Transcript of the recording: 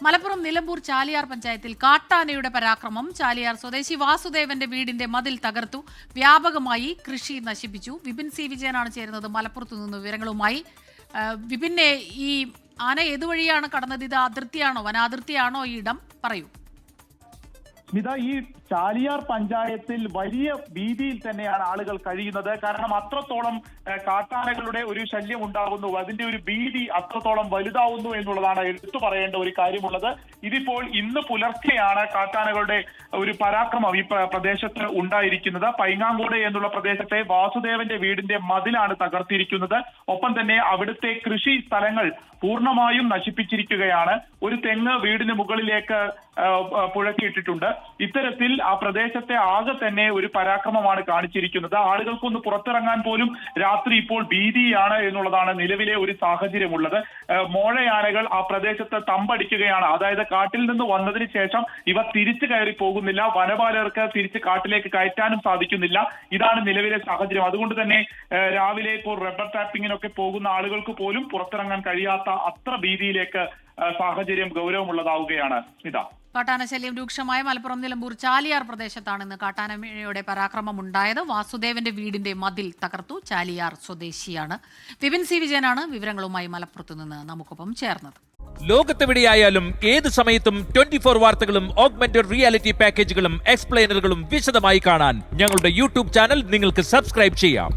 മലപ്പുറം നിലമ്പൂർ ചാലിയാർ പഞ്ചായത്തിൽ കാട്ടാനയുടെ പരാക്രമം. ചാലിയാർ സ്വദേശി വാസുദേവന്റെ വീടിന്റെ മതിൽ തകർത്തു. വ്യാപകമായി കൃഷി നശിപ്പിച്ചു. വിപിൻ സി വിജയനാണ് ചേരുന്നത് മലപ്പുറത്തു നിന്ന് വിവരങ്ങളുമായി. വിപിനെ, ഈ ആന ഏതുവഴിയാണ് കടന്നത്? ഇത് അതിർത്തിയാണോ, വനാതിർത്തിയാണോ ഈ ഇടം? പറയൂ. സ്മിത, ഈ ചാലിയാർ പഞ്ചായത്തിൽ വലിയ ഭീതിയിൽ തന്നെയാണ് ആളുകൾ കഴിയുന്നത്. കാരണം അത്രത്തോളം കാട്ടാനകളുടെ ഒരു ശല്യം ഉണ്ടാകുന്നു, അതിന്റെ ഒരു ഭീതി അത്രത്തോളം വലുതാവുന്നു എന്നുള്ളതാണ് എടുത്തു പറയേണ്ട ഒരു കാര്യമുള്ളത്. ഇതിപ്പോൾ ഇന്ന് പുലർച്ചെയാണ് കാട്ടാനകളുടെ ഒരു പരാക്രമം ഈ പ്രദേശത്ത് ഉണ്ടായിരിക്കുന്നത്. പൈങ്ങാങ്കോട് എന്നുള്ള പ്രദേശത്തെ വാസുദേവന്റെ വീടിന്റെ മതിലാണ് തകർത്തിരിക്കുന്നത്. ഒപ്പം തന്നെ അവിടുത്തെ കൃഷി സ്ഥലങ്ങൾ പൂർണ്ണമായും നശിപ്പിച്ചിരിക്കുകയാണ്. ഒരു തെങ്ങ് വീടിന് മുകളിലേക്ക് പുഴക്കിയിട്ടിട്ടുണ്ട്. ഇത്തരത്തിൽ ആ പ്രദേശത്തെ ആകെ തന്നെ ഒരു പരാക്രമമാണ് കാണിച്ചിരിക്കുന്നത്. ആളുകൾക്കൊന്ന് പുറത്തിറങ്ങാൻ പോലും രാത്രി ഇപ്പോൾ ഭീതിയാണ് എന്നുള്ളതാണ് നിലവിലെ ഒരു സാഹചര്യമുള്ളത്. മോഴയാനകൾ ആ പ്രദേശത്ത് തമ്പടിക്കുകയാണ്. അതായത് കാട്ടിൽ നിന്ന് വന്നതിന് ശേഷം ഇവ തിരിച്ചു കയറി പോകുന്നില്ല. വനപാലകർക്ക് തിരിച്ച് കാട്ടിലേക്ക് കയറ്റാനും സാധിക്കുന്നില്ല. ഇതാണ് നിലവിലെ സാഹചര്യം. അതുകൊണ്ട് തന്നെ രാവിലെ ഇപ്പോൾ റബ്ബർ ടാപ്പിങ്ങിനൊക്കെ പോകുന്ന ആളുകൾക്ക് പോലും പുറത്തിറങ്ങാൻ കഴിയാത്ത അത്ര ഭീതിയിലേക്ക് സാഹചര്യം ഗൗരവമുള്ളതാവുകയാണ്. ഇതാ കാട്ടാനശല്യം രൂക്ഷമായ മലപ്പുറം നിലമ്പൂർ ചാലിയാർ പ്രദേശത്താണ് ഇന്ന് കാട്ടാനയുടെ പരാക്രമം ഉണ്ടായത്. വാസുദേവന്റെ വീടിന്റെ മതിൽ തകർത്തു. ചാലിയാർ സ്വദേശിയാണ്. വിപിൻ സി വിജയനാണ് വിവരങ്ങളുമായി മലപ്പുറത്തു നിന്ന് നമുക്കൊപ്പം ചേർന്നത്. ലോകത്തെവിടെയായാലും ഏത് സമയത്തും 24 വാർത്തകളും ഓഗ്മെന്റഡ് റിയാലിറ്റി പാക്കേജുകളും എക്സ്പ്ലെയിനറുകളും വിശദമായി കാണാൻ ഞങ്ങളുടെ യൂട്യൂബ് ചാനൽ നിങ്ങൾക്ക് സബ്സ്ക്രൈബ് ചെയ്യാം.